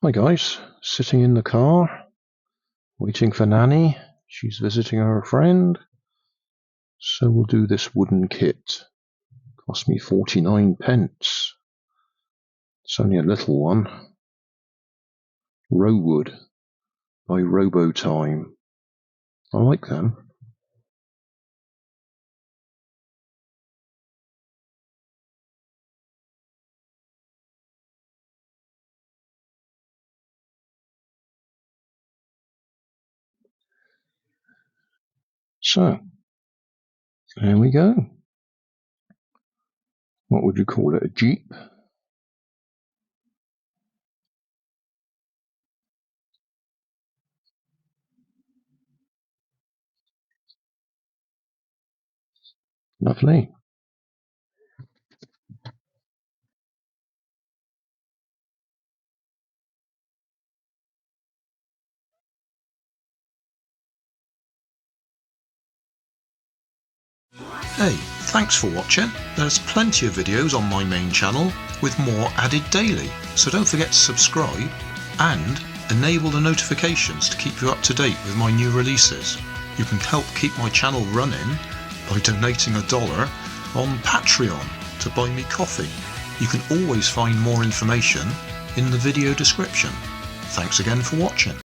Hi guys, sitting in the car, waiting for Nanny. She's visiting her friend. So we'll do this wooden kit. Cost me 49p. It's only a little one. Rowood by Robotime. I like them. So, there we go. What would you call it? A Jeep? Lovely. Hey, thanks for watching. There's plenty of videos on my main channel with more added daily, so don't forget to subscribe and enable the notifications to keep you up to date with my new releases. You can help keep my channel running by donating $1 on Patreon to buy me coffee. You can always find more information in the video description. Thanks again for watching.